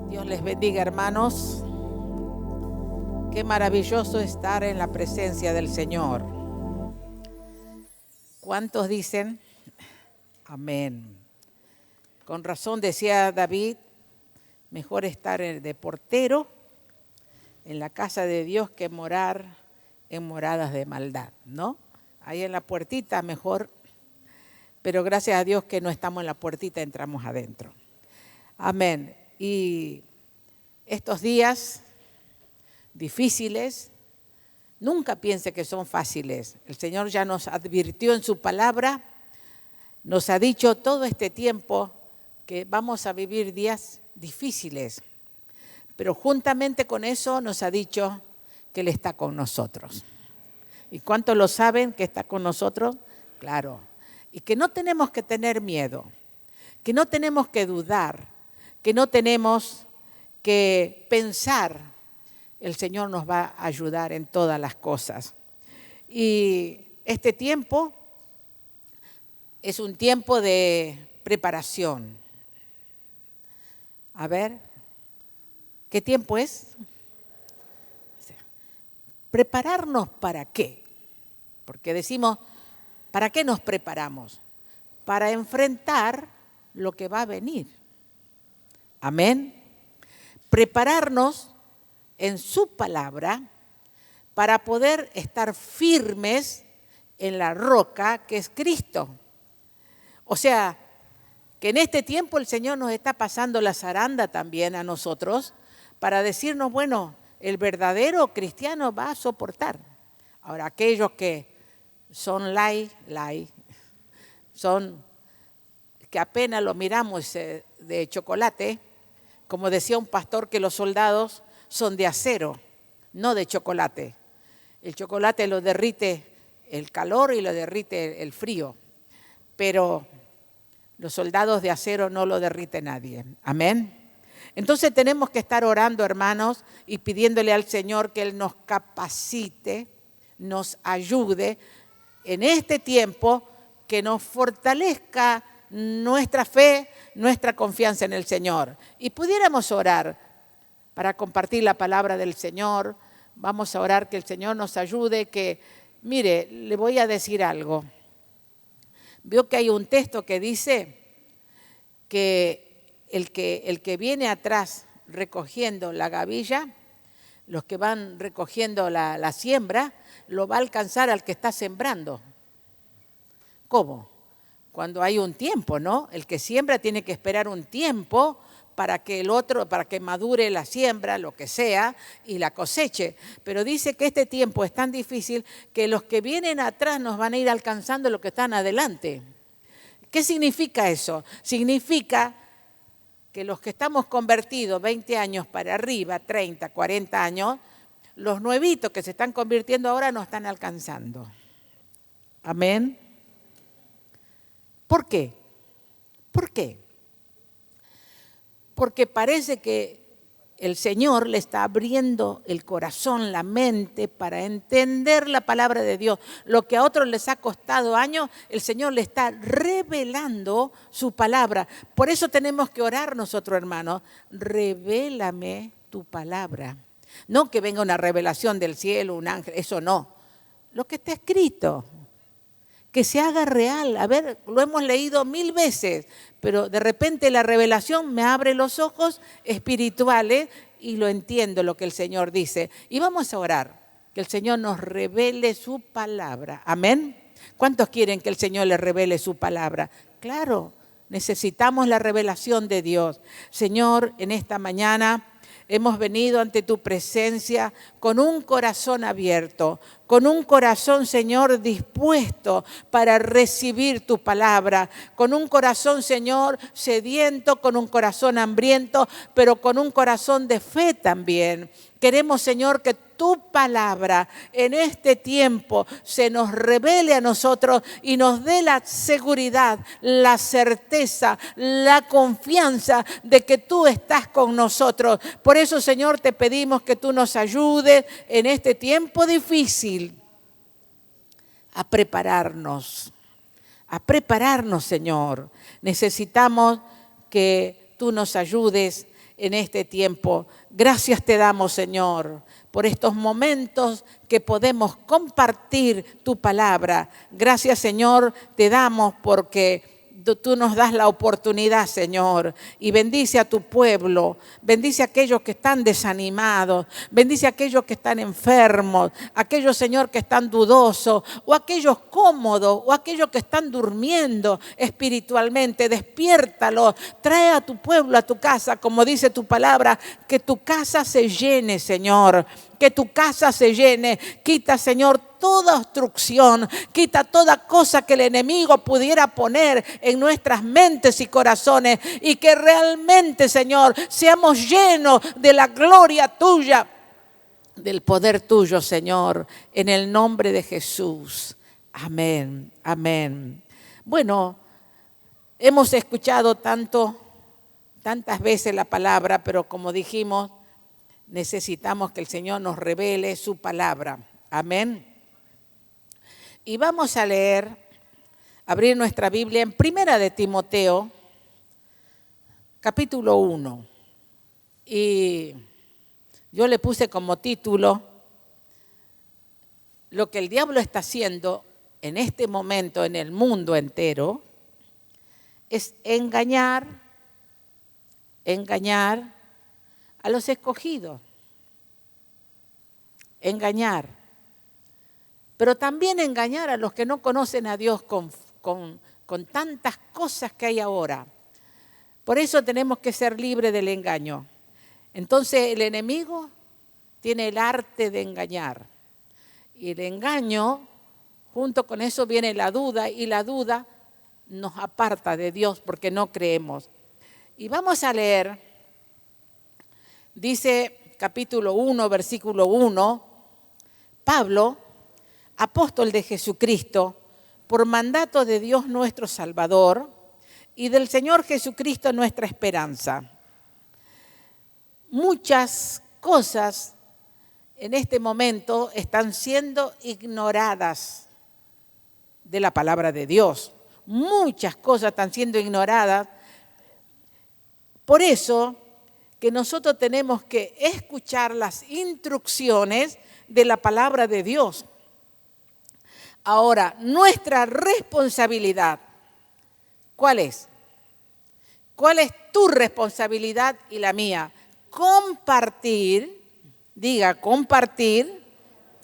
Dios les bendiga, hermanos. Qué maravilloso estar en la presencia del Señor. ¿Cuántos dicen amén? Con razón decía David, mejor estar de portero en la casa de Dios que morar en moradas de maldad, ¿no? Ahí en la puertita mejor, pero gracias a Dios que no estamos en la puertita, entramos adentro. Amén. Y estos días difíciles, nunca piense que son fáciles. El Señor ya nos advirtió en su palabra, nos ha dicho todo este tiempo que vamos a vivir días difíciles, pero juntamente con eso nos ha dicho que Él está con nosotros. ¿Y cuántos lo saben que está con nosotros? Claro. Y que no tenemos que tener miedo, que no tenemos que dudar, que no tenemos que pensar. El Señor nos va a ayudar en todas las cosas. Y este tiempo es un tiempo de preparación. A ver, ¿qué tiempo es? ¿Prepararnos para qué? Porque decimos, ¿para qué nos preparamos? Para enfrentar lo que va a venir. Amén. Prepararnos en su palabra para poder estar firmes en la roca que es Cristo. O sea, que en este tiempo el Señor nos está pasando la zaranda también a nosotros para decirnos, bueno, el verdadero cristiano va a soportar. Ahora, aquellos que son son que apenas lo miramos de chocolate, como decía un pastor que los soldados son de acero, no de chocolate. El chocolate lo derrite el calor y lo derrite el frío, pero los soldados de acero no lo derrite nadie. Amén. Entonces tenemos que estar orando, hermanos, y pidiéndole al Señor que Él nos capacite, nos ayude en este tiempo, que nos fortalezca nuestra fe, nuestra confianza en el Señor. Y pudiéramos orar para compartir la palabra del Señor. Vamos a orar que el Señor nos ayude, que, mire, le voy a decir algo. Vio que hay un texto que dice que el que viene atrás recogiendo la gavilla, los que van recogiendo la siembra, lo va a alcanzar al que está sembrando. ¿Cómo? Cuando hay un tiempo, ¿no? El que siembra tiene que esperar un tiempo para que para que madure la siembra, lo que sea, y la coseche. Pero dice que este tiempo es tan difícil que los que vienen atrás nos van a ir alcanzando los que están adelante. ¿Qué significa eso? Significa que los que estamos convertidos 20 años para arriba, 30, 40 años, los nuevitos que se están convirtiendo ahora nos están alcanzando. Amén. ¿Por qué? ¿Por qué? Porque parece que el Señor le está abriendo el corazón, la mente, para entender la palabra de Dios. Lo que a otros les ha costado años, el Señor le está revelando su palabra. Por eso tenemos que orar nosotros, hermanos. Revélame tu palabra. No que venga una revelación del cielo, un ángel, eso no. Lo que está escrito. Que se haga real. A ver, lo hemos leído 1000 veces, pero de repente la revelación me abre los ojos espirituales y lo entiendo lo que el Señor dice. Y vamos a orar, que el Señor nos revele su palabra. Amén. ¿Cuántos quieren que el Señor les revele su palabra? Claro, necesitamos la revelación de Dios. Señor, en esta mañana hemos venido ante tu presencia con un corazón abierto, con un corazón, Señor, dispuesto para recibir tu palabra, con un corazón, Señor, sediento, con un corazón hambriento, pero con un corazón de fe también. Queremos, Señor, que tu palabra en este tiempo se nos revele a nosotros y nos dé la seguridad, la certeza, la confianza de que tú estás con nosotros. Por eso, Señor, te pedimos que tú nos ayudes en este tiempo difícil a prepararnos, Señor. Necesitamos que tú nos ayudes en este tiempo. Gracias te damos, Señor, por estos momentos que podemos compartir tu palabra. Gracias, Señor, te damos porque tú nos das la oportunidad, Señor, y bendice a tu pueblo, bendice a aquellos que están desanimados, bendice a aquellos que están enfermos, aquellos, Señor, que están dudosos, o aquellos cómodos, o aquellos que están durmiendo espiritualmente. Despiértalos, trae a tu pueblo a tu casa, como dice tu palabra, que tu casa se llene, Señor. Que tu casa se llene. Quita, Señor, toda obstrucción. Quita toda cosa que el enemigo pudiera poner en nuestras mentes y corazones. Y que realmente, Señor, seamos llenos de la gloria tuya, del poder tuyo, Señor. En el nombre de Jesús. Amén, amén. Bueno, hemos escuchado tantas veces la palabra, pero como dijimos, necesitamos que el Señor nos revele su palabra. Amén. Y vamos a leer, abrir nuestra Biblia en Primera de Timoteo, capítulo 1. Y yo le puse como título, lo que el diablo está haciendo en este momento en el mundo entero, es engañar a los escogidos, engañar, pero también engañar a los que no conocen a Dios con tantas cosas que hay ahora. Por eso tenemos que ser libres del engaño. Entonces el enemigo tiene el arte de engañar, y el engaño, junto con eso viene la duda, y la duda nos aparta de Dios porque no creemos. Y vamos a leer. Dice capítulo 1, versículo 1, Pablo, apóstol de Jesucristo, por mandato de Dios nuestro Salvador y del Señor Jesucristo nuestra esperanza. Muchas cosas en este momento están siendo ignoradas de la palabra de Dios. Muchas cosas están siendo ignoradas. Por eso que nosotros tenemos que escuchar las instrucciones de la palabra de Dios. Ahora, nuestra responsabilidad, ¿cuál es? ¿Cuál es tu responsabilidad y la mía? Compartir, diga compartir.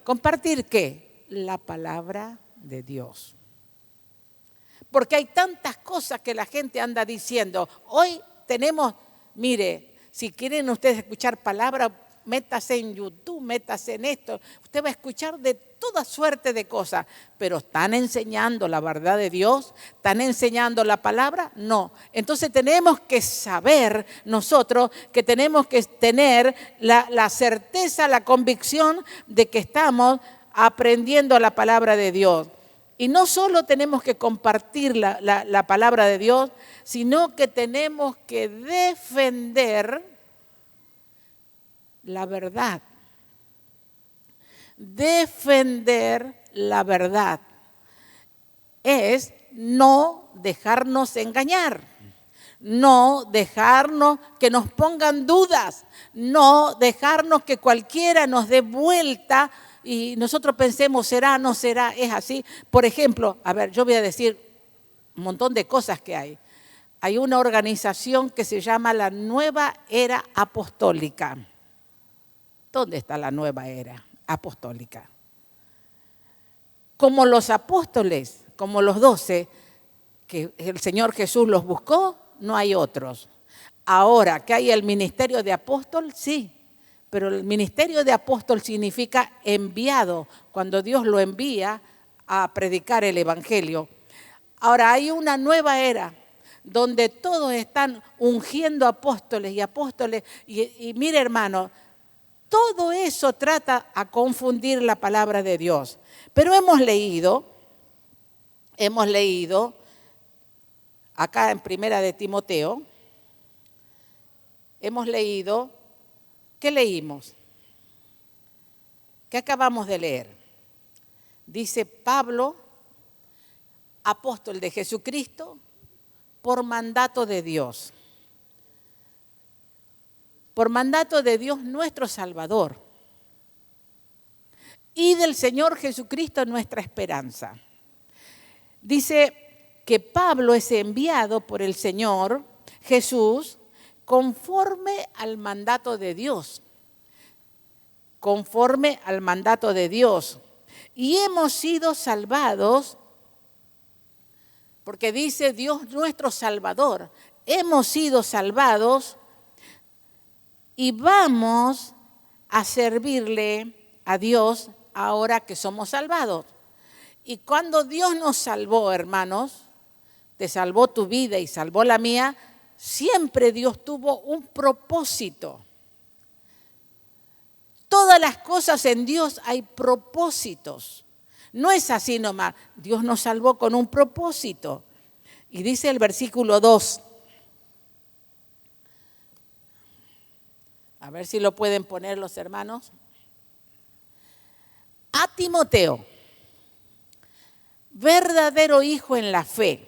¿Compartir qué? La palabra de Dios. Porque hay tantas cosas que la gente anda diciendo. Hoy tenemos, mire, si quieren ustedes escuchar palabras, métase en YouTube, métase en esto. Usted va a escuchar de toda suerte de cosas, pero ¿están enseñando la verdad de Dios? ¿Están enseñando la palabra? No. Entonces tenemos que saber nosotros que tenemos que tener la certeza, la convicción de que estamos aprendiendo la palabra de Dios. Y no solo tenemos que compartir la palabra de Dios, sino que tenemos que defender la verdad. Defender la verdad es no dejarnos engañar, no dejarnos que nos pongan dudas, no dejarnos que cualquiera nos dé vuelta y nosotros pensemos, será, no será, es así. Por ejemplo, a ver, yo voy a decir un montón de cosas que hay. Hay una organización que se llama la Nueva Era Apostólica. ¿Dónde está la Nueva Era Apostólica? Como los apóstoles, como los 12, que el Señor Jesús los buscó, no hay otros. Ahora, ¿que hay el ministerio de apóstol? Sí. Pero el ministerio de apóstol significa enviado, cuando Dios lo envía a predicar el evangelio. Ahora hay una nueva era donde todos están ungiendo apóstoles y apóstoles. Y mire, hermano, todo eso trata a confundir la palabra de Dios. Pero hemos leído acá en Primera de Timoteo, hemos leído. ¿Qué leímos? ¿Qué acabamos de leer? Dice Pablo, apóstol de Jesucristo, por mandato de Dios. por mandato de Dios nuestro Salvador y del Señor Jesucristo nuestra esperanza. Dice que Pablo es enviado por el Señor Jesús conforme al mandato de Dios. Conforme al mandato de Dios. Y hemos sido salvados, porque dice Dios nuestro Salvador, hemos sido salvados y vamos a servirle a Dios ahora que somos salvados. Y cuando Dios nos salvó, hermanos, te salvó tu vida y salvó la mía, siempre Dios tuvo un propósito. Todas las cosas en Dios hay propósitos. No es así nomás. Dios nos salvó con un propósito. Y dice el versículo 2. A ver si lo pueden poner los hermanos. A Timoteo, verdadero hijo en la fe,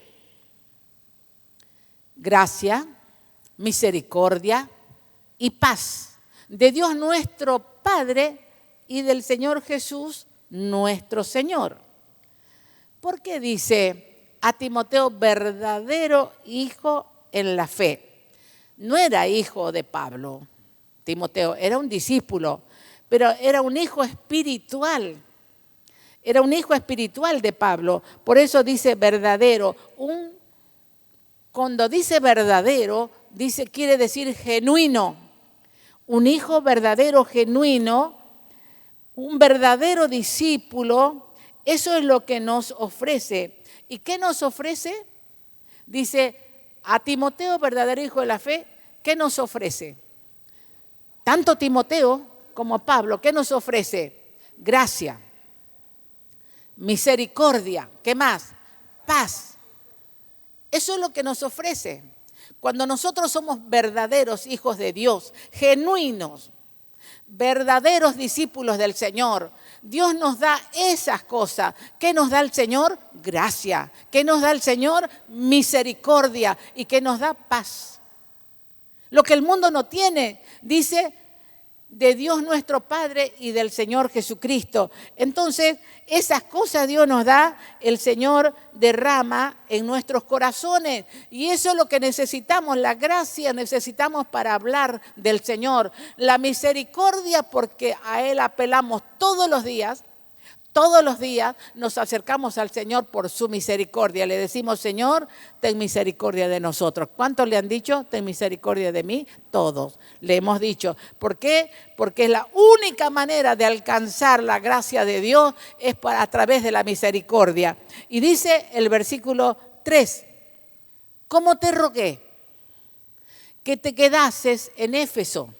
gracia, misericordia y paz de Dios nuestro Padre y del Señor Jesús nuestro Señor. ¿Por qué dice a Timoteo verdadero hijo en la fe? No era hijo de Pablo, Timoteo, era un discípulo, pero era un hijo espiritual. Era un hijo espiritual de Pablo. Por eso dice verdadero. Cuando dice verdadero, quiere decir genuino. Un hijo verdadero, genuino, un verdadero discípulo, eso es lo que nos ofrece. ¿Y qué nos ofrece? Dice, a Timoteo, verdadero hijo de la fe, ¿qué nos ofrece? Tanto Timoteo como Pablo, ¿qué nos ofrece? Gracia, misericordia, ¿qué más? Paz. Eso es lo que nos ofrece. Cuando nosotros somos verdaderos hijos de Dios, genuinos, verdaderos discípulos del Señor, Dios nos da esas cosas. ¿Qué nos da el Señor? Gracia. ¿Qué nos da el Señor? Misericordia. ¿Y qué nos da? Paz. Lo que el mundo no tiene, dice, de Dios nuestro Padre y del Señor Jesucristo. Entonces, esas cosas Dios nos da, el Señor derrama en nuestros corazones. Y eso es lo que necesitamos, la gracia necesitamos para hablar del Señor. La misericordia, porque a Él apelamos todos los días nos acercamos al Señor por su misericordia. Le decimos, Señor, ten misericordia de nosotros. ¿Cuántos le han dicho, ten misericordia de mí? Todos le hemos dicho. ¿Por qué? Porque es la única manera de alcanzar la gracia de Dios es a través de la misericordia. Y dice el versículo 3, ¿cómo te rogué que te quedases en Éfeso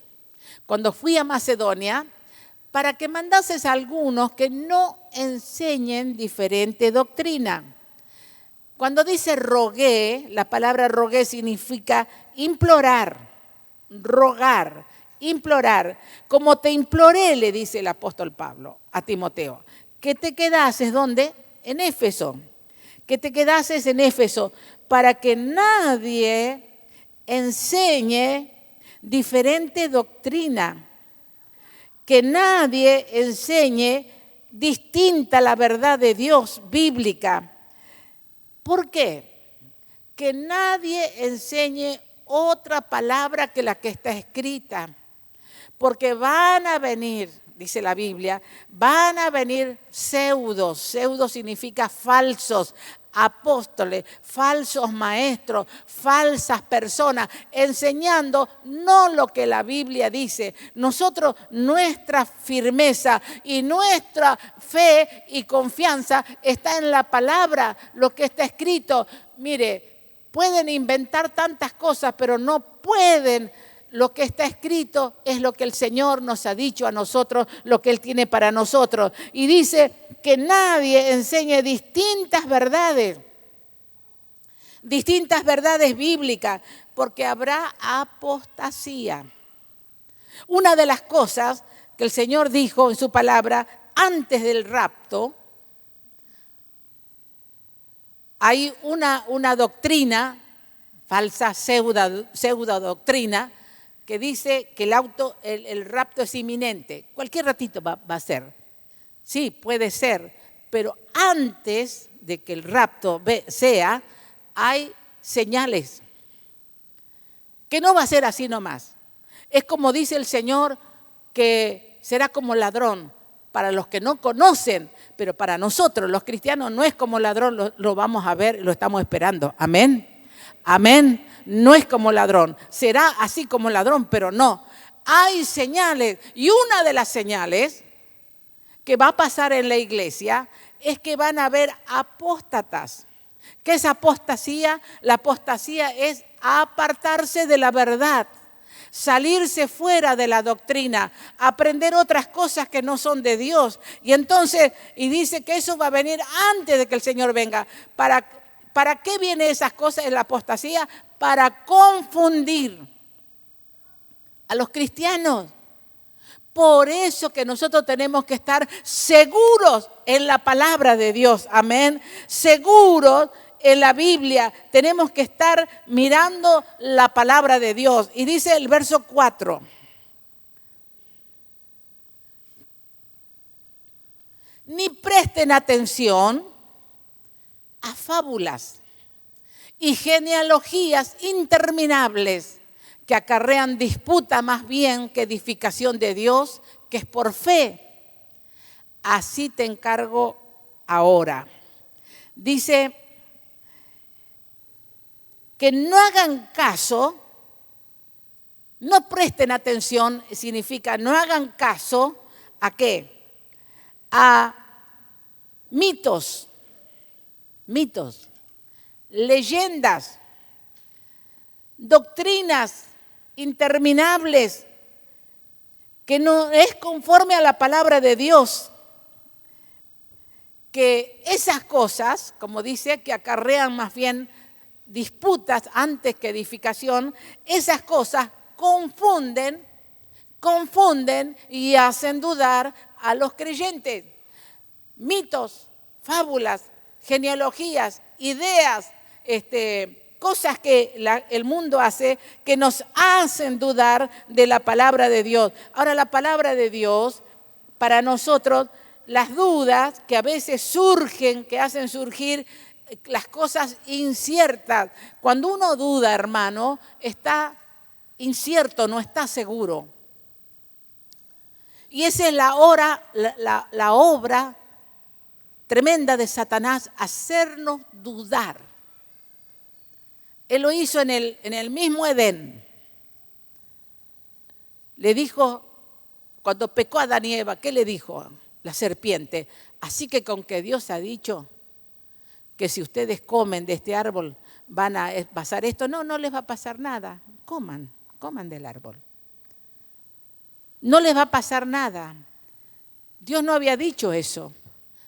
cuando fui a Macedonia, para que mandases a algunos que no enseñen diferente doctrina? Cuando dice rogué, la palabra rogué significa implorar, rogar, implorar. Como te imploré, le dice el apóstol Pablo a Timoteo, que te quedases, ¿dónde? En Éfeso. Que te quedases en Éfeso para que nadie enseñe diferente doctrina. Que nadie enseñe distinta la verdad de Dios bíblica. ¿Por qué? Que nadie enseñe otra palabra que la que está escrita. Porque van a venir, dice la Biblia, van a venir pseudos. Pseudo significa falsos apóstoles, falsos maestros, falsas personas, enseñando no lo que la Biblia dice. Nosotros, nuestra firmeza y nuestra fe y confianza está en la palabra, lo que está escrito. Mire, pueden inventar tantas cosas, pero no pueden. Lo que está escrito es lo que el Señor nos ha dicho a nosotros, lo que Él tiene para nosotros. Y dice que nadie enseñe distintas verdades bíblicas, porque habrá apostasía. Una de las cosas que el Señor dijo en su palabra antes del rapto, hay una doctrina, falsa pseudo doctrina, que dice que el rapto es inminente. Cualquier ratito va a ser. Sí, puede ser, pero antes de que el rapto sea, hay señales. Que no va a ser así nomás. Es como dice el Señor, que será como ladrón para los que no conocen, pero para nosotros, los cristianos, no es como ladrón, lo vamos a ver, lo estamos esperando. Amén. Amén. No es como ladrón. Será así como ladrón, pero no. Hay señales. Y una de las señales que va a pasar en la iglesia es que van a haber apóstatas. ¿Qué es apostasía? La apostasía es apartarse de la verdad, salirse fuera de la doctrina, aprender otras cosas que no son de Dios. Y dice que eso va a venir antes de que el Señor venga. ¿Para qué vienen esas cosas en la apostasía? Para confundir a los cristianos. Por eso que nosotros tenemos que estar seguros en la palabra de Dios. Amén. Seguros en la Biblia. Tenemos que estar mirando la palabra de Dios. Y dice el verso 4. Ni presten atención a fábulas y genealogías interminables que acarrean disputa más bien que edificación de Dios, que es por fe. Así te encargo ahora. Dice que no hagan caso, no presten atención, significa no hagan caso, ¿a qué? A mitos, leyendas, doctrinas interminables, que no es conforme a la palabra de Dios, que esas cosas, como dice, que acarrean más bien disputas antes que edificación, esas cosas confunden y hacen dudar a los creyentes. Mitos, fábulas, genealogías, ideas, cosas que el mundo hace que nos hacen dudar de la palabra de Dios. Ahora, la palabra de Dios, para nosotros, las dudas que a veces surgen, que hacen surgir las cosas inciertas. Cuando uno duda, hermano, está incierto, no está seguro. Y esa es la obra tremenda de Satanás, hacernos dudar. Él lo hizo en el mismo Edén. Le dijo, cuando pecó Adán y Eva, ¿qué le dijo la serpiente? Así que con que Dios ha dicho que si ustedes comen de este árbol van a pasar esto. No les va a pasar nada. Coman del árbol. No les va a pasar nada. Dios no había dicho eso.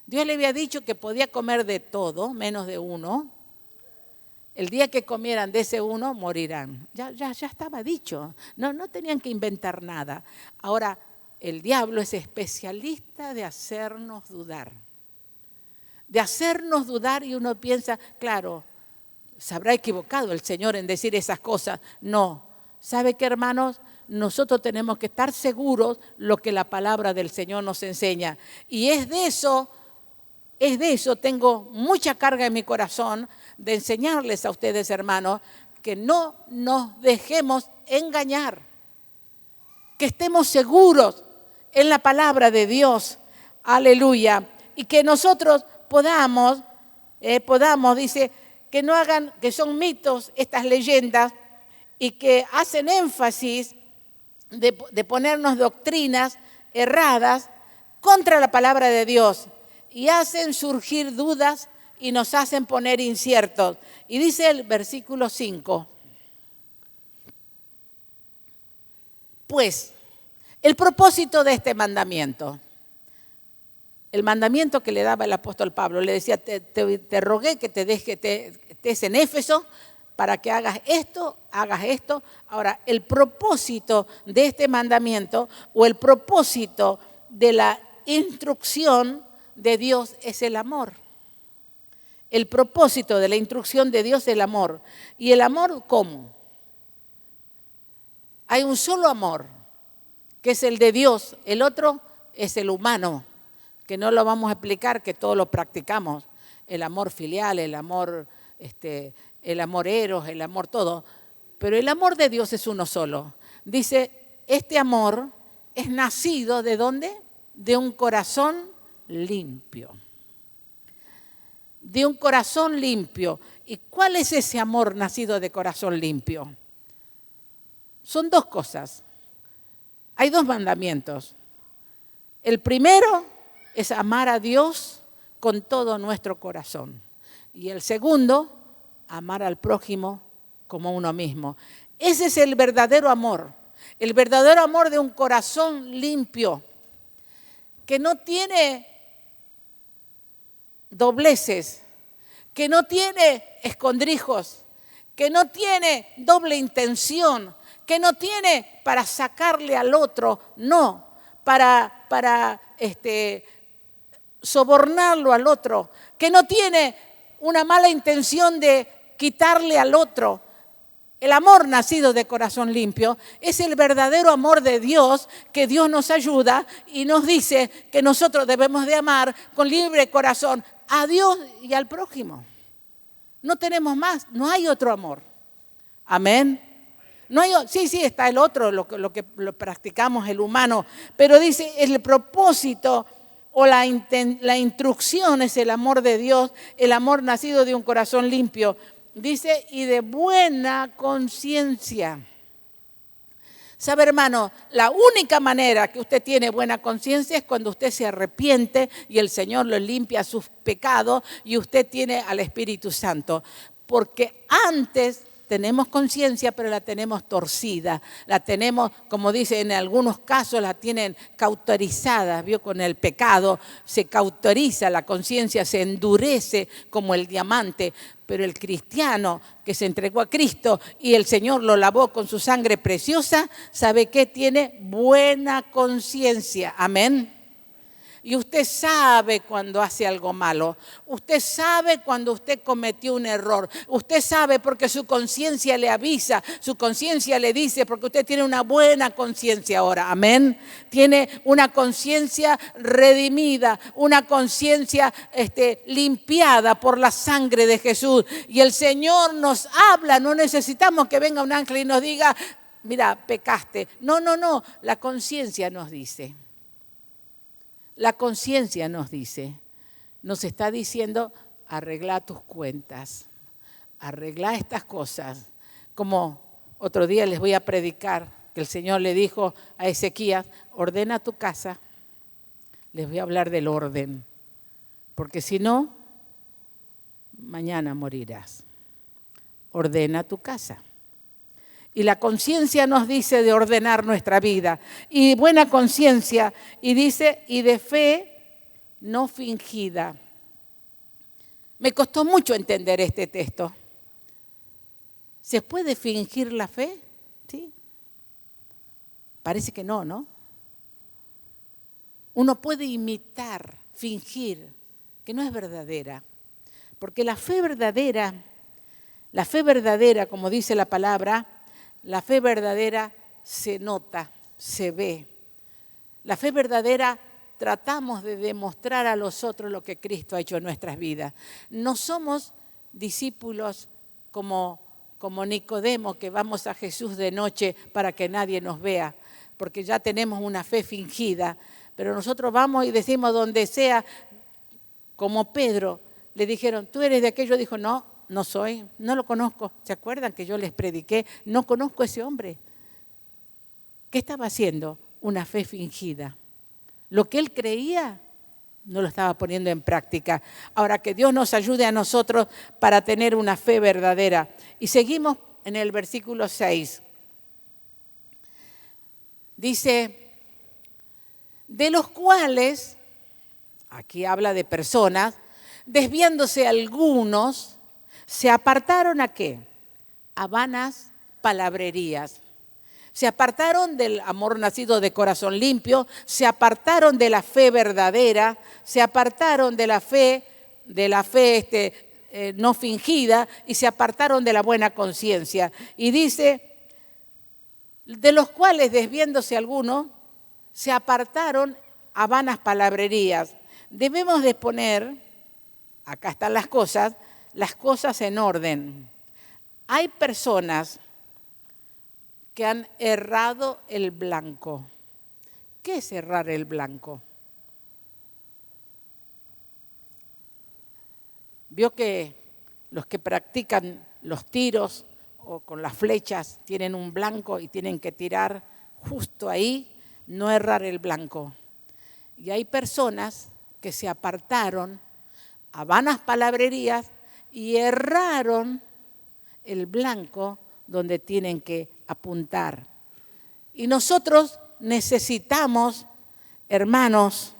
Dios le había dicho que podía comer de todo, menos de uno. El día que comieran de ese uno, morirán. Ya estaba dicho. No tenían que inventar nada. Ahora, el diablo es especialista de hacernos dudar. De hacernos dudar y uno piensa, claro, ¿se habrá equivocado el Señor en decir esas cosas? No. ¿Sabe qué, hermanos? Nosotros tenemos que estar seguros lo que la palabra del Señor nos enseña. Y es de eso, tengo mucha carga en mi corazón de enseñarles a ustedes, hermanos, que no nos dejemos engañar, que estemos seguros en la palabra de Dios, aleluya, y que nosotros podamos, dice, que no hagan, que son mitos estas leyendas y que hacen énfasis de ponernos doctrinas erradas contra la palabra de Dios y hacen surgir dudas y nos hacen poner inciertos. Y dice el versículo 5, pues el propósito de este mandamiento, el mandamiento que le daba el apóstol Pablo, le decía, te rogué que estés en Éfeso para que hagas esto. Ahora, el propósito de este mandamiento o el propósito de la instrucción de Dios es el amor. El propósito de la instrucción de Dios es el amor. ¿Y el amor cómo? Hay un solo amor, que es el de Dios. El otro es el humano, que no lo vamos a explicar, que todos lo practicamos. El amor filial, el amor eros, el amor todo. Pero el amor de Dios es uno solo. Dice, este amor es nacido ¿de dónde? De un corazón limpio. De un corazón limpio. ¿Y cuál es ese amor nacido de corazón limpio? Son dos cosas. Hay dos mandamientos. El primero es amar a Dios con todo nuestro corazón. Y el segundo, amar al prójimo como uno mismo. Ese es el verdadero amor. El verdadero amor de un corazón limpio, que no tiene dobleces, que no tiene escondrijos, que no tiene doble intención, que no tiene para sacarle al otro, no, para sobornarlo al otro, que no tiene una mala intención de quitarle al otro. El amor nacido de corazón limpio es el verdadero amor de Dios, que Dios nos ayuda y nos dice que nosotros debemos de amar con libre corazón a Dios y al prójimo. No tenemos más, no hay otro amor. Amén. No hay, sí, está el otro, lo que lo practicamos, el humano, pero dice el propósito o la instrucción es el amor de Dios, el amor nacido de un corazón limpio. Dice, y de buena conciencia. ¿Sabe, hermano? La única manera que usted tiene buena conciencia es cuando usted se arrepiente y el Señor lo limpia sus pecados y usted tiene al Espíritu Santo. Porque antes tenemos conciencia, pero la tenemos torcida. La tenemos, como dice, en algunos casos la tienen cauterizada, ¿vio? Con el pecado se cauteriza, la conciencia se endurece como el diamante. Pero el cristiano que se entregó a Cristo y el Señor lo lavó con su sangre preciosa, ¿sabe qué? Tiene buena conciencia. Amén. Y usted sabe cuando hace algo malo. Usted sabe cuando usted cometió un error. Usted sabe porque su conciencia le avisa. Su conciencia le dice, porque usted tiene una buena conciencia ahora. Amén. Tiene una conciencia redimida. Una conciencia limpiada por la sangre de Jesús. Y el Señor nos habla. No necesitamos que venga un ángel y nos diga, mira, pecaste. No. La conciencia nos dice. La conciencia nos dice, nos está diciendo, arregla tus cuentas, arregla estas cosas. Como otro día les voy a predicar, que el Señor le dijo a Ezequías, ordena tu casa. Les voy a hablar del orden, porque si no, mañana morirás. Ordena tu casa. Y la conciencia nos dice de ordenar nuestra vida. Y buena conciencia, y dice, y de fe no fingida. Me costó mucho entender este texto. ¿Se puede fingir la fe? ¿Sí? Parece que no, ¿no? Uno puede imitar, fingir, que no es verdadera. Porque la fe verdadera, como dice la palabra, la fe verdadera se nota, se ve. La fe verdadera tratamos de demostrar a los otros lo que Cristo ha hecho en nuestras vidas. No somos discípulos como Nicodemo, que vamos a Jesús de noche para que nadie nos vea, porque ya tenemos una fe fingida. Pero nosotros vamos y decimos donde sea, como Pedro, le dijeron, ¿tú eres de aquello? Dijo, no soy, no lo conozco. ¿Se acuerdan que yo les prediqué? No conozco a ese hombre. ¿Qué estaba haciendo? Una fe fingida. Lo que él creía no lo estaba poniendo en práctica. Ahora que Dios nos ayude a nosotros para tener una fe verdadera. Y seguimos en el versículo 6. Dice, de los cuales, aquí habla de personas, desviándose algunos, se apartaron ¿a qué? A vanas palabrerías. Se apartaron del amor nacido de corazón limpio, se apartaron de la fe verdadera, se apartaron de la fe no fingida y se apartaron de la buena conciencia. Y dice, de los cuales, desviándose algunos, se apartaron a vanas palabrerías. Debemos de poner, acá están las cosas en orden. Hay personas que han errado el blanco. ¿Qué es errar el blanco? Vio que los que practican los tiros o con las flechas tienen un blanco y tienen que tirar justo ahí, no errar el blanco. Y hay personas que se apartaron a vanas palabrerías y erraron el blanco donde tienen que apuntar. Y nosotros necesitamos, hermanos,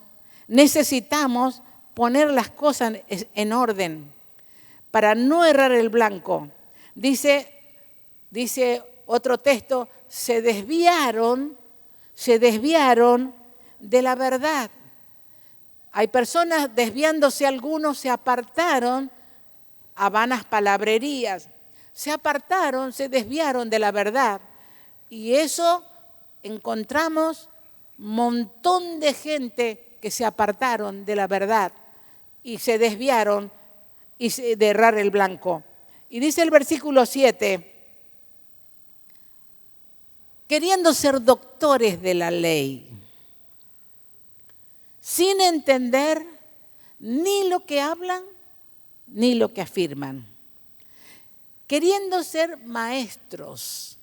necesitamos poner las cosas en orden para no errar el blanco. Dice otro texto, se desviaron de la verdad. Hay personas desviándose, algunos se apartaron a vanas palabrerías. Se apartaron, se desviaron de la verdad. Y eso encontramos un montón de gente que se apartaron de la verdad y se desviaron de errar el blanco. Y dice el versículo 7, queriendo ser doctores de la ley, sin entender ni lo que hablan ni lo que afirman, queriendo ser maestros.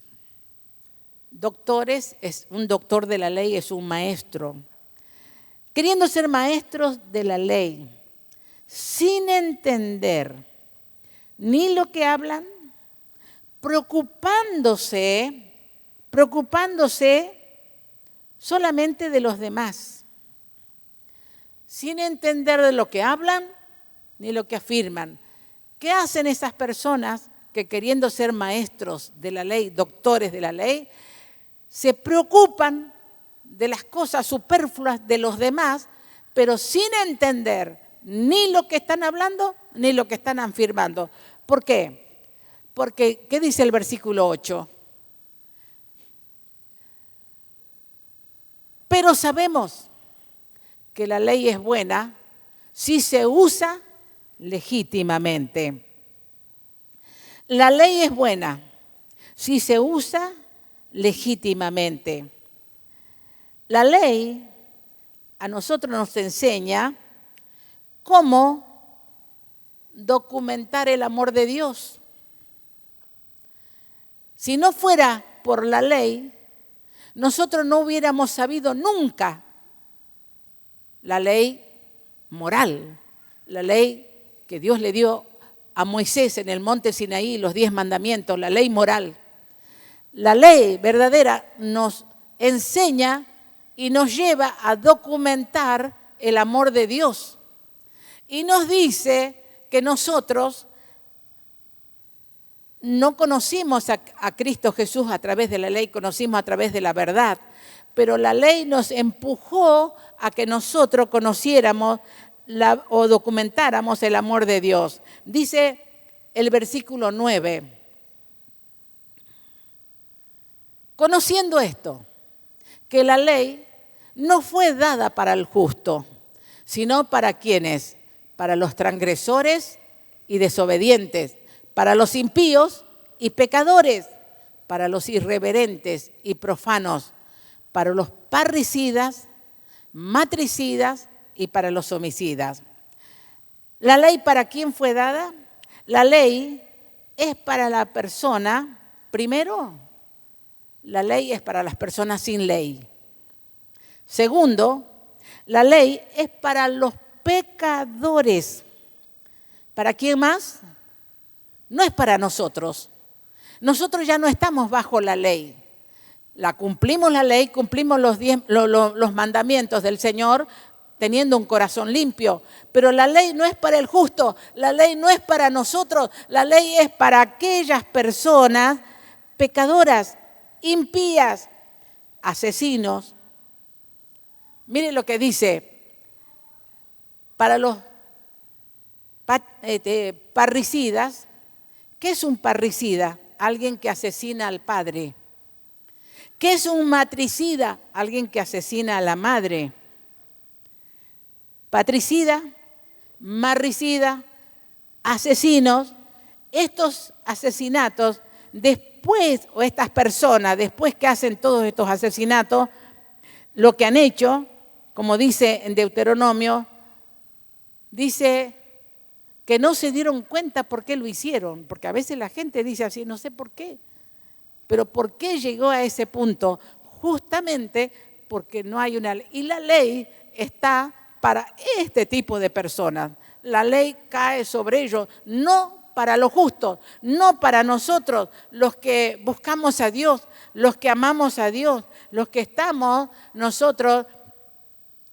Doctores, un doctor de la ley es un maestro. Queriendo ser maestros de la ley, sin entender ni lo que hablan, preocupándose solamente de los demás, sin entender de lo que hablan ni lo que afirman. ¿Qué hacen esas personas que, queriendo ser maestros de la ley, doctores de la ley, se preocupan de las cosas superfluas de los demás, pero sin entender ni lo que están hablando ni lo que están afirmando? ¿Por qué? Porque, ¿qué dice el versículo 8? Pero sabemos que la ley es buena si se usa legítimamente. La ley es buena si se usa legítimamente. La ley a nosotros nos enseña cómo documentar el amor de Dios. Si no fuera por la ley, nosotros no hubiéramos sabido nunca la ley moral, la ley que Dios le dio a Moisés en el monte Sinaí, los 10 mandamientos, la ley moral. La ley verdadera nos enseña y nos lleva a documentar el amor de Dios. Y nos dice que nosotros no conocimos a Cristo Jesús a través de la ley, conocimos a través de la verdad. Pero la ley nos empujó a que nosotros conociéramos o documentáramos el amor de Dios. Dice el versículo 9, conociendo esto, que la ley no fue dada para el justo, sino para quienes, para los transgresores y desobedientes, para los impíos y pecadores, para los irreverentes y profanos, para los parricidas, matricidas y para los homicidas. ¿La ley para quién fue dada? La ley es para la persona, primero, la ley es para las personas sin ley. Segundo, la ley es para los pecadores. ¿Para quién más? No es para nosotros. Nosotros ya no estamos bajo la ley. Cumplimos la ley, cumplimos los mandamientos del Señor, teniendo un corazón limpio. Pero la ley no es para el justo, la ley no es para nosotros, la ley es para aquellas personas pecadoras, impías, asesinos. Mire lo que dice, para los parricidas. ¿Qué es un parricida? Alguien que asesina al padre, ¿Qué es un matricida? Alguien que asesina a la madre. Patricida, marricida, asesinos. Estos asesinatos, después, o estas personas, después que hacen todos estos asesinatos, lo que han hecho, como dice en Deuteronomio, dice que no se dieron cuenta por qué lo hicieron, porque a veces la gente dice así, no sé por qué, pero ¿por qué llegó a ese punto? Justamente porque no hay una ley. Y la ley está para este tipo de personas. La ley cae sobre ellos, no para los justos, no para nosotros, los que buscamos a Dios, los que amamos a Dios, los que estamos nosotros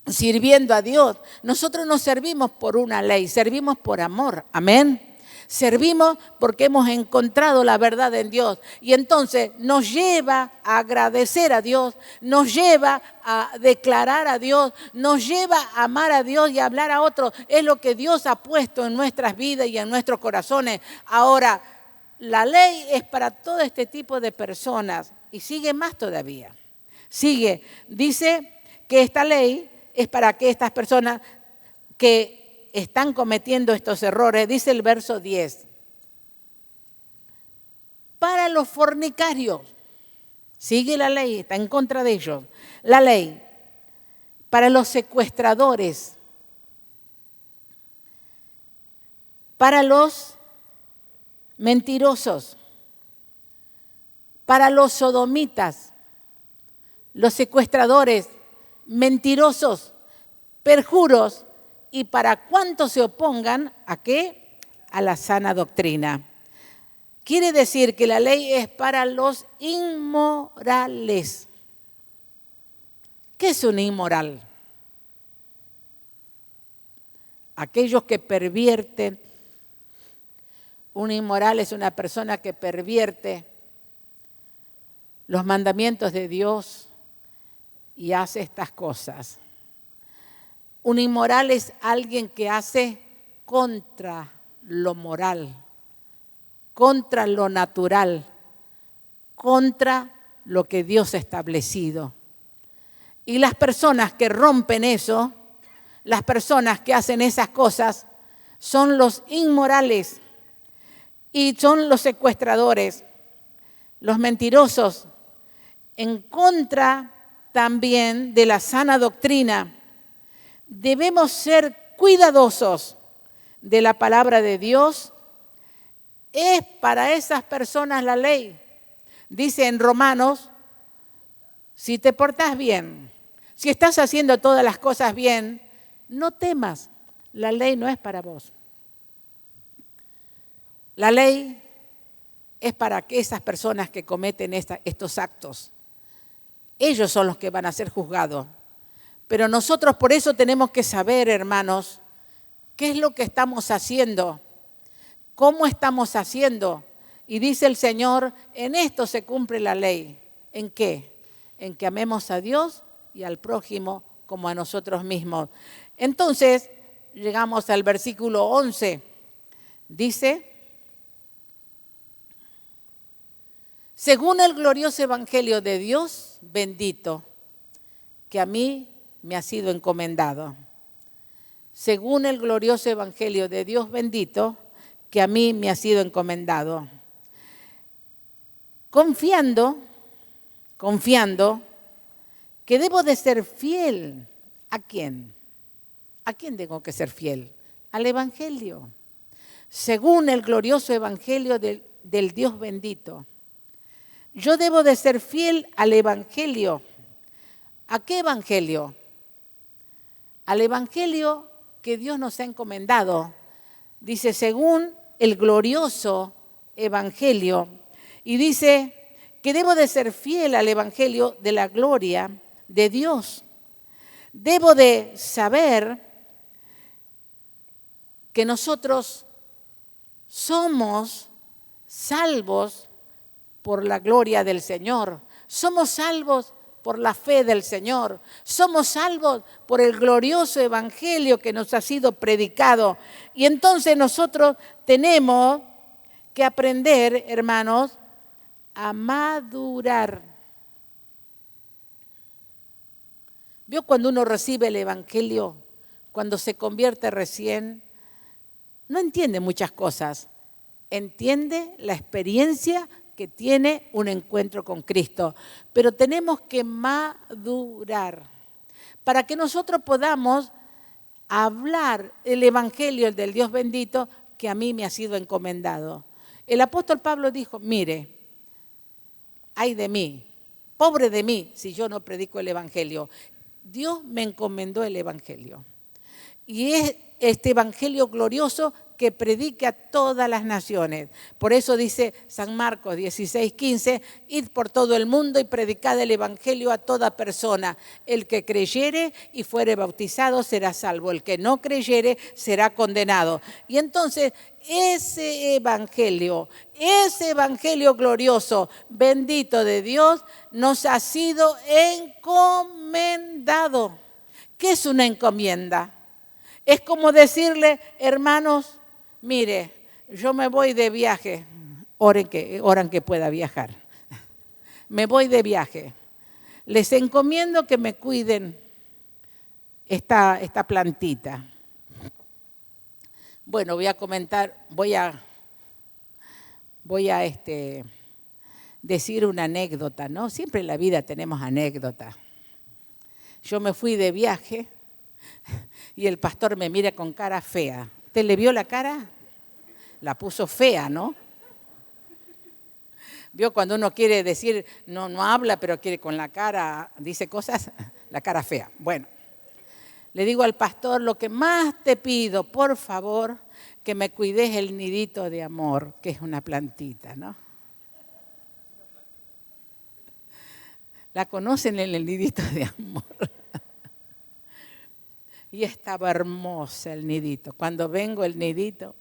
sirviendo a Dios. Nosotros no servimos por una ley, servimos por amor. Amén. Servimos porque hemos encontrado la verdad en Dios. Y entonces nos lleva a agradecer a Dios, nos lleva a declarar a Dios, nos lleva a amar a Dios y a hablar a otros. Es lo que Dios ha puesto en nuestras vidas y en nuestros corazones. Ahora, la ley es para todo este tipo de personas y sigue más todavía. Sigue, dice que esta ley es para que estas personas que están cometiendo estos errores, dice el verso 10, para los fornicarios, sigue la ley, está en contra de ellos, la ley, para los secuestradores, para los mentirosos, para los sodomitas, los secuestradores, mentirosos, perjuros, y para cuantos se opongan, ¿a qué? A la sana doctrina. Quiere decir que la ley es para los inmorales. ¿Qué es un inmoral? Aquellos que pervierten. Un inmoral es una persona que pervierte los mandamientos de Dios y hace estas cosas. Un inmoral es alguien que hace contra lo moral, contra lo natural, contra lo que Dios ha establecido. Y las personas que rompen eso, las personas que hacen esas cosas, son los inmorales y son los secuestradores, los mentirosos, en contra también de la sana doctrina. Debemos ser cuidadosos de la palabra de Dios. Es para esas personas la ley. Dice en Romanos, si te portás bien, si estás haciendo todas las cosas bien, no temas, la ley no es para vos. La ley es para que esas personas que cometen estos actos, ellos son los que van a ser juzgados. Pero nosotros por eso tenemos que saber, hermanos, qué es lo que estamos haciendo, cómo estamos haciendo. Y dice el Señor, en esto se cumple la ley. ¿En qué? En que amemos a Dios y al prójimo como a nosotros mismos. Entonces, llegamos al versículo 11. Dice, según el glorioso evangelio de Dios bendito, que a mí me ha sido encomendado. Según el glorioso evangelio de Dios bendito, que a mí me ha sido encomendado. Confiando que debo de ser fiel. ¿A quién? ¿A quién tengo que ser fiel? Al evangelio. Según el glorioso evangelio del Dios bendito. Yo debo de ser fiel al evangelio. ¿A qué evangelio? Al evangelio que Dios nos ha encomendado. Dice, según el glorioso evangelio. Y dice que debo de ser fiel al evangelio de la gloria de Dios. Debo de saber que nosotros somos salvos por la gloria del Señor. Somos salvos por la fe del Señor. Somos salvos por el glorioso evangelio que nos ha sido predicado. Y entonces nosotros tenemos que aprender, hermanos, a madurar. ¿Vio cuando uno recibe el Evangelio? Cuando se convierte recién, no entiende muchas cosas. Entiende la experiencia que tiene un encuentro con Cristo. Pero tenemos que madurar para que nosotros podamos hablar el Evangelio, el del Dios bendito, que a mí me ha sido encomendado. El apóstol Pablo dijo, mire, ay de mí, pobre de mí si yo no predico el Evangelio. Dios me encomendó el Evangelio. Y es este Evangelio glorioso que predique a todas las naciones. Por eso dice San Marcos 16:15, id por todo el mundo y predicad el Evangelio a toda persona. El que creyere y fuere bautizado será salvo. El que no creyere será condenado. Y entonces ese Evangelio glorioso, bendito de Dios, nos ha sido encomendado. ¿Qué es una encomienda? Es como decirle, hermanos, mire, yo me voy de viaje, oren que pueda viajar. Me voy de viaje. Les encomiendo que me cuiden esta plantita. Bueno, voy a comentar, voy a decir una anécdota, ¿no? Siempre en la vida tenemos anécdotas. Yo me fui de viaje y el pastor me mira con cara fea. ¿Usted le vio la cara? La puso fea, ¿no? ¿Vio cuando uno quiere decir, no habla, pero quiere con la cara, dice cosas? La cara fea. Bueno, le digo al pastor, lo que más te pido, por favor, que me cuides el nidito de amor, que es una plantita, ¿no? ¿La conocen en el nidito de amor? Y estaba hermosa el nidito. Cuando vengo el nidito,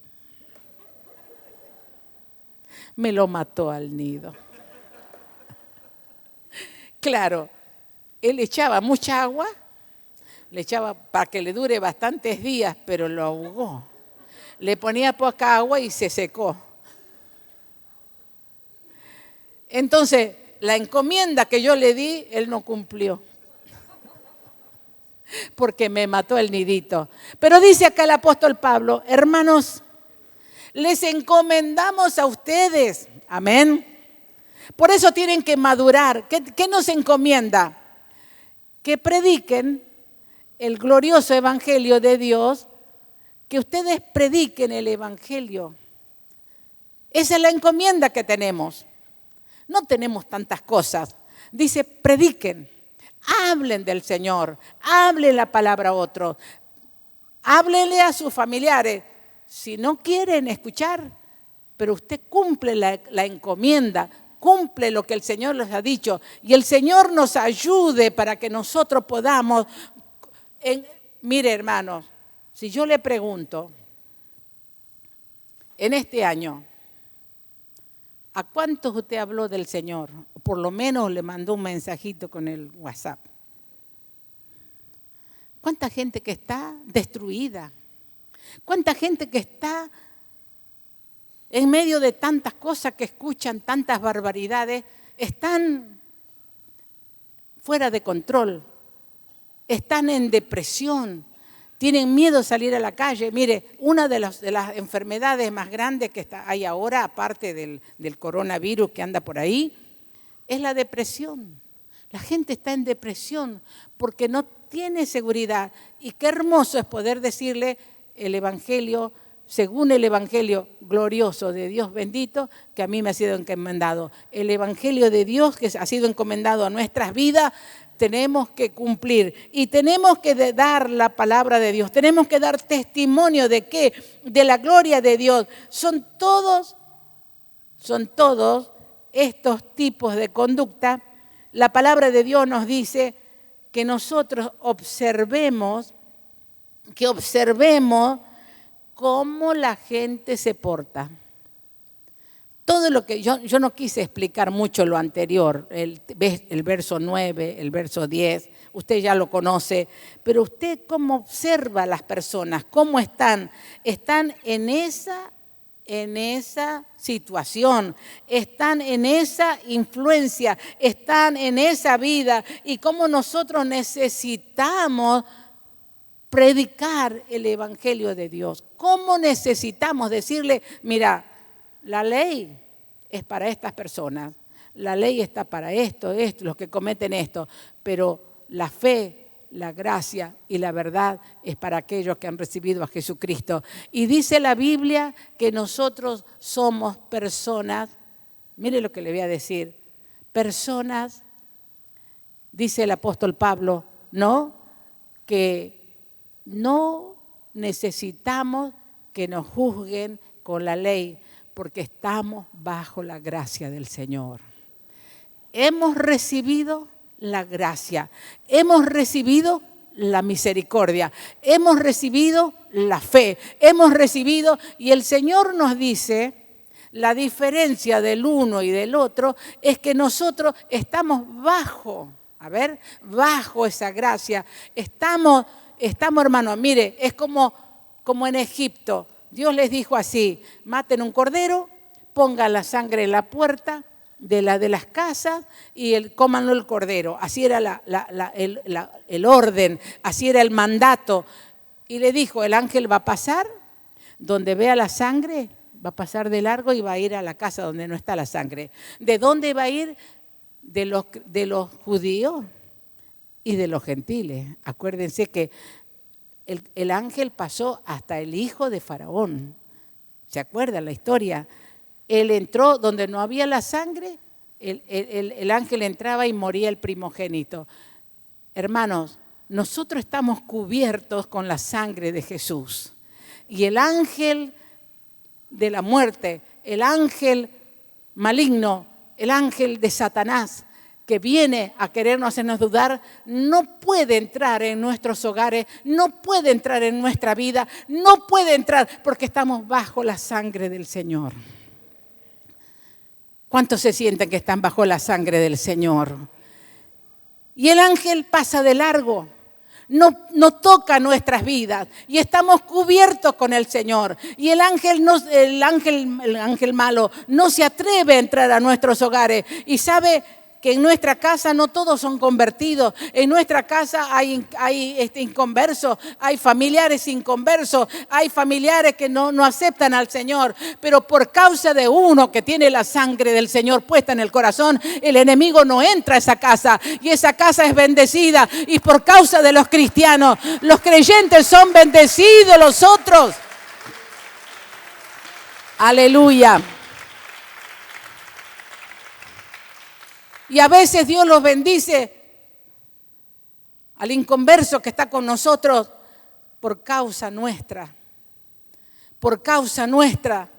me lo mató al nido. Claro, él echaba mucha agua, le echaba para que le dure bastantes días, pero lo ahogó. Le ponía poca agua y se secó. Entonces, la encomienda que yo le di, él no cumplió. Porque me mató el nidito. Pero dice acá el apóstol Pablo, hermanos, les encomendamos a ustedes, amén. Por eso tienen que madurar. ¿Qué nos encomienda? Que prediquen el glorioso evangelio de Dios, que ustedes prediquen el evangelio. Esa es la encomienda que tenemos. No tenemos tantas cosas. Dice, prediquen. Hablen del Señor, hablen la palabra a otros, háblenle a sus familiares. Si no quieren escuchar, pero usted cumple la encomienda, cumple lo que el Señor les ha dicho y el Señor nos ayude para que nosotros podamos. Mire, hermanos, si yo le pregunto, en este año, ¿a cuántos usted habló del Señor? O por lo menos le mandó un mensajito con el WhatsApp. ¿Cuánta gente que está destruida? ¿Cuánta gente que está en medio de tantas cosas que escuchan, tantas barbaridades? Están fuera de control, están en depresión, tienen miedo de salir a la calle. Mire, una de las enfermedades más grandes que hay ahora, aparte del coronavirus que anda por ahí, es la depresión. La gente está en depresión porque no tiene seguridad. Y qué hermoso es poder decirle el Evangelio, según el Evangelio glorioso de Dios bendito, que a mí me ha sido encomendado. El Evangelio de Dios que ha sido encomendado a nuestras vidas, tenemos que cumplir y tenemos que dar la palabra de Dios. Tenemos que dar testimonio de qué, de la gloria de Dios. Son todos estos tipos de conducta. La palabra de Dios nos dice que nosotros observemos cómo la gente se porta. Todo lo que yo no quise explicar mucho lo anterior, el verso 9, el verso 10, usted ya lo conoce, pero usted cómo observa a las personas, cómo están en esa en esa situación, están en esa influencia, están en esa vida y cómo nosotros necesitamos predicar el Evangelio de Dios. ¿Cómo necesitamos decirle, mira, la ley es para estas personas, la ley está para esto, los que cometen esto, pero la fe, la gracia y la verdad es para aquellos que han recibido a Jesucristo. Y dice la Biblia que nosotros somos personas, mire lo que le voy a decir, personas, dice el apóstol Pablo, ¿no? Que no necesitamos que nos juzguen con la ley, porque estamos bajo la gracia del Señor. Hemos recibido la gracia, hemos recibido la misericordia, hemos recibido la fe, hemos recibido, y el Señor nos dice, la diferencia del uno y del otro es que nosotros estamos bajo esa gracia, estamos hermanos, mire, es como en Egipto, Dios les dijo así, maten un cordero, pongan la sangre en la puerta de las casas y cómanlo el cordero. Así era el orden, así era el mandato. Y le dijo, el ángel va a pasar, donde vea la sangre, va a pasar de largo y va a ir a la casa donde no está la sangre. ¿De dónde va a ir? De los judíos y de los gentiles. Acuérdense que el ángel pasó hasta el hijo de Faraón. ¿Se acuerdan la historia? Él entró donde no había la sangre, el ángel entraba y moría el primogénito. Hermanos, nosotros estamos cubiertos con la sangre de Jesús. Y el ángel de la muerte, el ángel maligno, el ángel de Satanás, que viene a querernos hacernos dudar, no puede entrar en nuestros hogares, no puede entrar en nuestra vida, no puede entrar porque estamos bajo la sangre del Señor. ¿Cuántos se sienten que están bajo la sangre del Señor? Y el ángel pasa de largo, no toca nuestras vidas y estamos cubiertos con el Señor. Y el ángel malo no se atreve a entrar a nuestros hogares. Y sabe que en nuestra casa no todos son convertidos. En nuestra casa hay inconversos, hay familiares inconversos, hay familiares que no aceptan al Señor. Pero por causa de uno que tiene la sangre del Señor puesta en el corazón, el enemigo no entra a esa casa y esa casa es bendecida. Y por causa de los cristianos, los creyentes son bendecidos los otros. Aleluya. Y a veces Dios los bendice al inconverso que está con nosotros por causa nuestra. Por causa nuestra.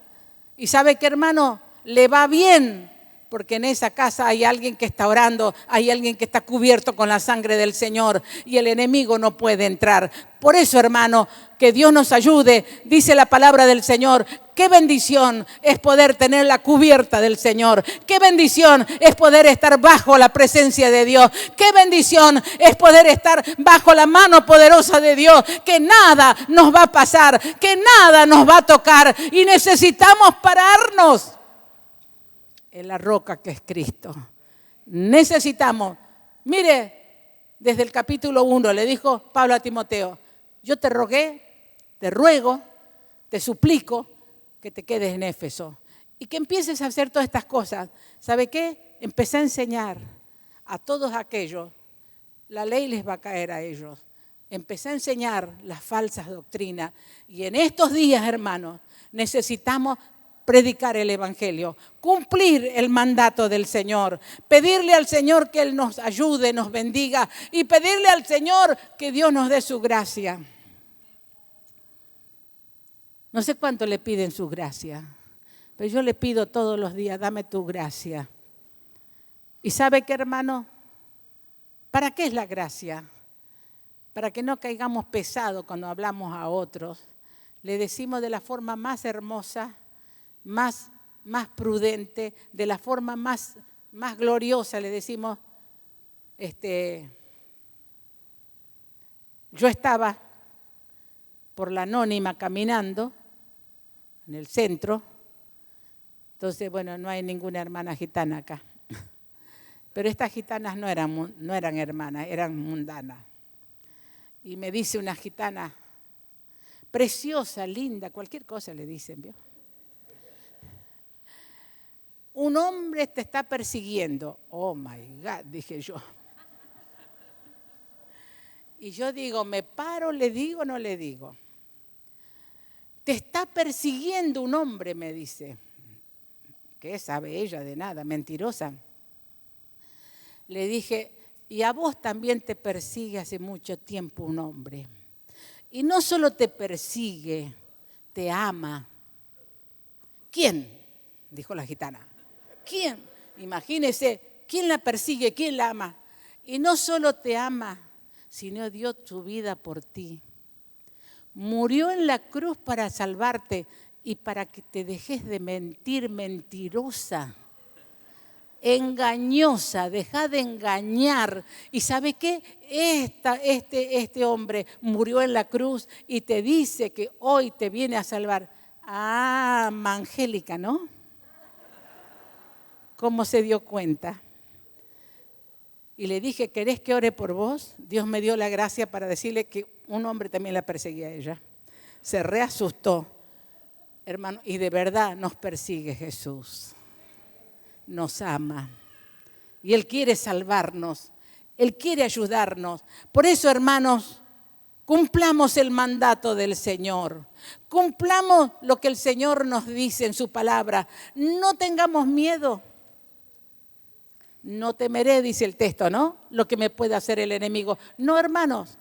Y sabe que, hermano, le va bien porque en esa casa hay alguien que está orando, hay alguien que está cubierto con la sangre del Señor y el enemigo no puede entrar. Por eso, hermano, que Dios nos ayude, dice la palabra del Señor. Qué bendición es poder tener la cubierta del Señor. Qué bendición es poder estar bajo la presencia de Dios. Qué bendición es poder estar bajo la mano poderosa de Dios. Que nada nos va a pasar, que nada nos va a tocar y necesitamos pararnos en la roca que es Cristo. Necesitamos, mire, desde el capítulo 1 le dijo Pablo a Timoteo, yo te rogué, te ruego, te suplico que te quedes en Éfeso y que empieces a hacer todas estas cosas. ¿Sabe qué? Empecé a enseñar a todos aquellos, la ley les va a caer a ellos. Empecé a enseñar las falsas doctrinas y en estos días, hermanos, necesitamos predicar el Evangelio, cumplir el mandato del Señor, pedirle al Señor que Él nos ayude, nos bendiga y pedirle al Señor que Dios nos dé su gracia. No sé cuánto le piden su gracia, pero yo le pido todos los días, dame tu gracia. ¿Y sabe qué, hermano? ¿Para qué es la gracia? Para que no caigamos pesados cuando hablamos a otros. Le decimos de la forma más hermosa, más prudente, de la forma más gloriosa, le decimos, yo estaba por la Anónima caminando en el centro Entonces, bueno, no hay ninguna hermana gitana acá. Pero estas gitanas no eran hermanas, eran mundanas. Y me dice una gitana, preciosa, linda, cualquier cosa le dicen, ¿vio? Un hombre te está persiguiendo. Oh my God, dije yo. Y yo digo, ¿me paro, le digo o no le digo? Te está persiguiendo un hombre, me dice. ¿Qué sabe ella de nada? Mentirosa. Le dije, y a vos también te persigue hace mucho tiempo un hombre. Y no solo te persigue, te ama. ¿Quién? Dijo la gitana. ¿Quién? Imagínese, ¿quién la persigue? ¿Quién la ama? Y no solo te ama, sino dio su vida por ti. Murió en la cruz para salvarte y para que te dejes de mentir, mentirosa, engañosa, deja de engañar. ¿Y sabe qué? Este hombre murió en la cruz y te dice que hoy te viene a salvar. Ah, Angélica, ¿no? ¿Cómo se dio cuenta? Y le dije, ¿querés que ore por vos? Dios me dio la gracia para decirle que un hombre también la perseguía a ella. Se reasustó, hermano, y de verdad nos persigue Jesús. Nos ama. Y Él quiere salvarnos. Él quiere ayudarnos. Por eso, hermanos, cumplamos el mandato del Señor. Cumplamos lo que el Señor nos dice en su palabra. No tengamos miedo. No temeré, dice el texto, ¿no? Lo que me puede hacer el enemigo. No, hermanos.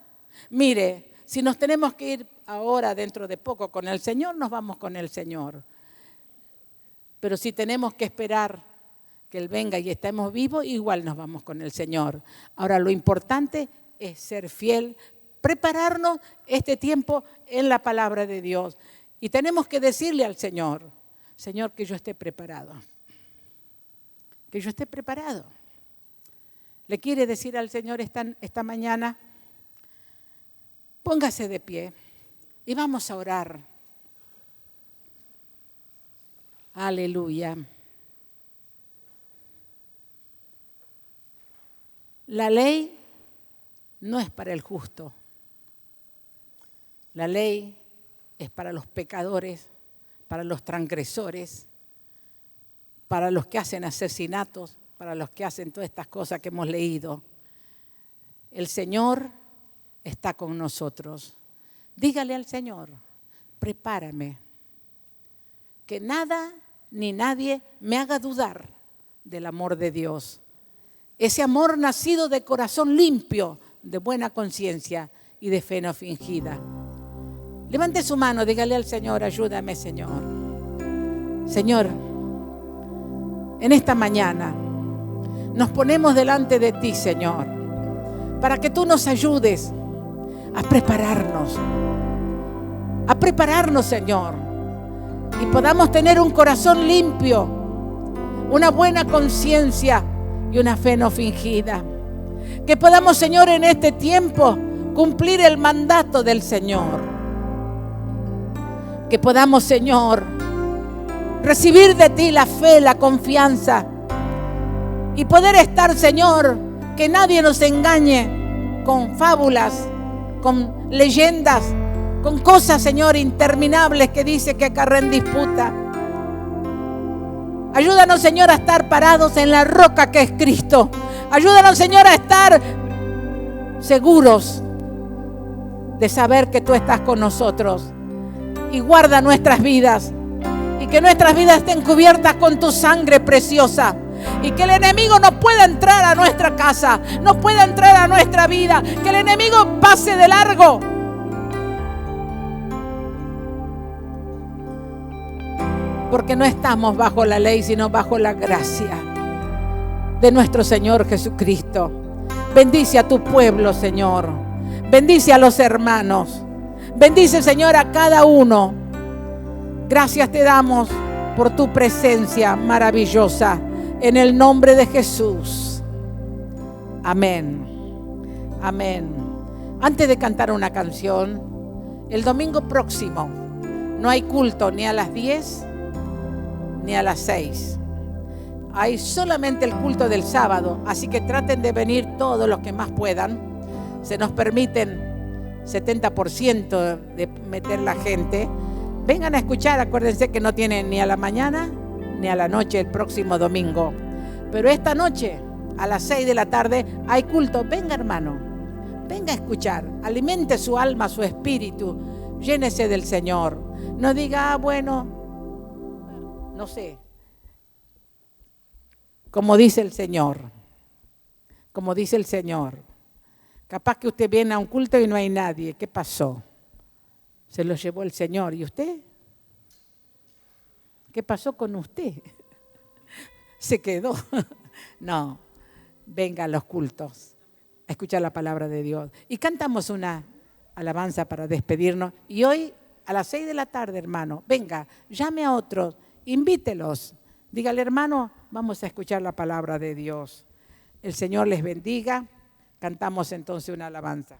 Mire, si nos tenemos que ir ahora, dentro de poco, con el Señor, nos vamos con el Señor. Pero si tenemos que esperar que Él venga y estemos vivos, igual nos vamos con el Señor. Ahora, lo importante es ser fiel, prepararnos este tiempo en la palabra de Dios. Y tenemos que decirle al Señor, Señor, que yo esté preparado. Que yo esté preparado. Le quiere decir al Señor esta mañana, póngase de pie y vamos a orar. Aleluya. La ley no es para el justo. La ley es para los pecadores, para los transgresores, para los que hacen asesinatos, para los que hacen todas estas cosas que hemos leído. El Señor está con nosotros. Dígale al Señor, prepárame, que nada ni nadie me haga dudar del amor de Dios. Ese amor nacido de corazón limpio, de buena conciencia y de fe no fingida. Levante su mano, dígale al Señor, ayúdame, Señor. Señor, en esta mañana nos ponemos delante de ti, Señor, para que tú nos ayudes a prepararnos, Señor, y podamos tener un corazón limpio, una buena conciencia y una fe no fingida. Que podamos, Señor, en este tiempo cumplir el mandato del Señor. Que podamos, Señor, recibir de ti la fe, la confianza y poder estar, Señor, que nadie nos engañe con fábulas, con leyendas, con cosas, Señor, interminables que dice que acarrean disputa. Ayúdanos, Señor, a estar parados en la roca que es Cristo. Ayúdanos, Señor, a estar seguros de saber que tú estás con nosotros. Y guarda nuestras vidas. Y que nuestras vidas estén cubiertas con tu sangre preciosa. Y que el enemigo no pueda entrar a nuestra casa, no pueda entrar a nuestra vida. Que el enemigo pase de largo. Porque no estamos bajo la ley, sino bajo la gracia de nuestro Señor Jesucristo. Bendice a tu pueblo, Señor. Bendice a los hermanos. Bendice, Señor, a cada uno. Gracias te damos por tu presencia maravillosa. En el nombre de Jesús. Amén. Amén. Antes de cantar una canción, el domingo próximo no hay culto ni a las 10 ni a las 6. Hay solamente el culto del sábado, así que traten de venir todos los que más puedan. Se nos permiten 70% de meter la gente. Vengan a escuchar, acuérdense que no tienen ni a la mañana ni a la noche el próximo domingo. Pero esta noche, a las 6 de la tarde, hay culto. Venga, hermano, venga a escuchar. Alimente su alma, su espíritu. Llénese del Señor. No diga, bueno, no sé. Como dice el Señor. Como dice el Señor. Capaz que usted viene a un culto y no hay nadie. ¿Qué pasó? Se lo llevó el Señor. ¿Y usted? ¿Qué pasó con usted? Se quedó. No, venga a los cultos a escuchar la palabra de Dios. Y cantamos una alabanza para despedirnos. Y hoy a las 6 de la tarde, hermano, venga, llame a otros, invítelos. Dígale, hermano, vamos a escuchar la palabra de Dios. El Señor les bendiga. Cantamos entonces una alabanza.